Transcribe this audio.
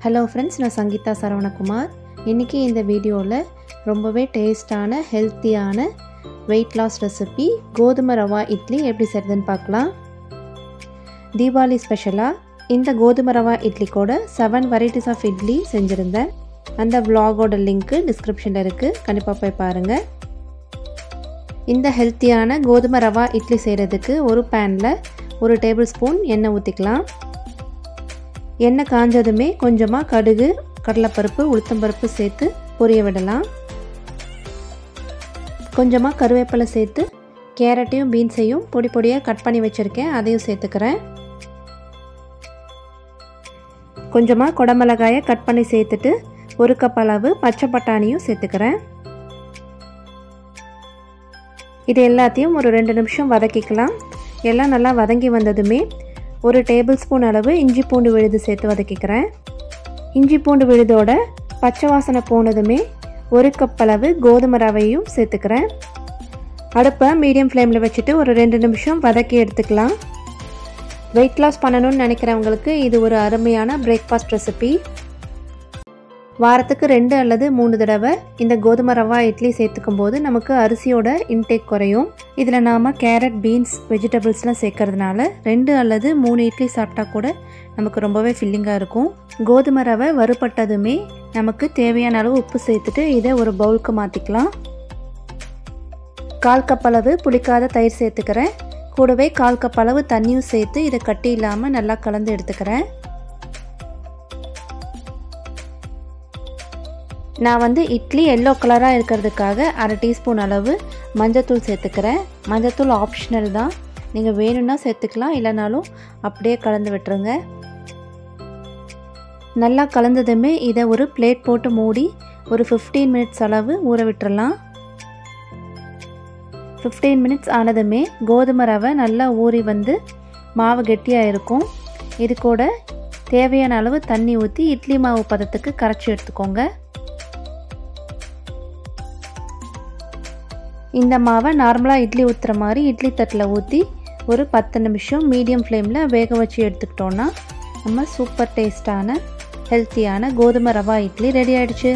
Hello friends, நான் சங்கீதா சரவணகுமார். இன்றைக்கி இந்த வீடியோவில் ரொம்பவே டேஸ்டான ஹெல்த்தியான வெயிட் லாஸ் ரெசிபி கோதுமை ரவா இட்லி எப்படி செய்கிறதுன்னு பார்க்கலாம். தீபாவளி ஸ்பெஷலாக இந்த கோதுமை ரவா இட்லி கூட 7 வெரைட்டிஸ் ஆஃப் இட்லி செஞ்சுருந்தேன். அந்த vlogோட லிங்க்கு டிஸ்கிரிப்ஷனில் இருக்குது, கண்டிப்பாக போய் பாருங்கள். இந்த ஹெல்த்தியான கோதுமை ரவா இட்லி செய்கிறதுக்கு ஒரு பேனில் 1 டேபிள் ஸ்பூன் எண்ணெய் ஊற்றிக்கலாம். எண்ணெய் காஞ்சதுமே கொஞ்சமாக கடுகு, கடலைப்பருப்பு, உளுத்தம்பருப்பு சேர்த்து பொரிய விடலாம். கொஞ்சமாக கருவேப்பிலை சேர்த்து கேரட்டையும் பீன்ஸையும் பொடி பொடியாக கட் பண்ணி வச்சுருக்கேன், அதையும் சேர்த்துக்கிறேன். கொஞ்சமாக குடமிளகாயை கட் பண்ணி சேர்த்துட்டு 1 கப் அளவு பச்சை பட்டாணியும் சேர்த்துக்கிறேன். இது எல்லாத்தையும் ஒரு 2 நிமிஷம் வதக்கிக்கலாம். எல்லாம் நல்லா வதங்கி வந்ததுமே 1 டேபிள் ஸ்பூன் அளவு இஞ்சி பூண்டு விழுது சேர்த்து வதக்கிக்கிறேன். இஞ்சி பூண்டு விழுதோட பச்சை வாசனை போனதுமே 1 கப் அளவு கோதுமை ரவையும் சேர்த்துக்கிறேன். அடுப்பை மீடியம் ஃப்ளேமில் வச்சுட்டு ஒரு 2 நிமிஷம் வதக்கி எடுத்துக்கலாம். வெயிட் லாஸ் பண்ணணும்னு நினைக்கிறவங்களுக்கு இது ஒரு அருமையான பிரேக்ஃபாஸ்ட் ரெசிபி. வாரத்துக்கு 2 அல்லது 3 தடவை இந்த கோதுமை ரவா இட்லி சேர்த்துக்கும் போது நமக்கு அரிசியோட இன்டேக் குறையும். இதில் நாம் கேரட், பீன்ஸ், வெஜிடபிள்ஸ்லாம் சேர்க்கறதுனால 2 அல்லது 3 இட்லி சாப்பிட்டா கூட நமக்கு ரொம்பவே ஃபில்லிங்காக இருக்கும். கோதுமை ரவை வறுபட்டதுமே நமக்கு தேவையான அளவு உப்பு சேர்த்துட்டு இதை ஒரு பவுலுக்கு மாற்றிக்கலாம். 1/4 கப் அளவு புளிக்காத தயிர் சேர்த்துக்கிறேன். கூடவே 1/4 கப் அளவு தண்ணியும் சேர்த்து இதை கட்டி இல்லாமல் நல்லா கலந்து எடுத்துக்கிறேன். நான் இட்லி எல்லோ கலராக இருக்கிறதுக்காக 1/2 டீஸ்பூன் அளவு மஞ்சத்தூள் சேர்த்துக்கிறேன். மஞ்சத்தூள் ஆப்ஷனல் தான், நீங்கள் வேணும்னா சேர்த்துக்கலாம், இல்லைனாலும் அப்படியே கலந்து விட்டுருங்க. நல்லா கலந்ததுமே இதை ஒரு பிளேட் போட்டு மூடி ஒரு 15 மினிட்ஸ் அளவு ஊற விட்டுறலாம். 15 மினிட்ஸ் ஆனதுமே கோதுமை ரவை நல்லா ஊறி வந்து மாவு கெட்டியாக இருக்கும். இது கூட தேவையான அளவு தண்ணி ஊற்றி இட்லி மாவு பதத்துக்கு கரைச்சி எடுத்துக்கோங்க. இந்த மாவை நார்மலாக இட்லி ஊற்றுற மாதிரி இட்லி தட்டில் ஊற்றி ஒரு 10 நிமிஷம் மீடியம் ஃப்ளேமில் வேக வச்சு எடுத்துக்கிட்டோன்னா நம்ம சூப்பர் டேஸ்டான ஹெல்த்தியான கோதுமை ரவா இட்லி ரெடி ஆகிடுச்சு.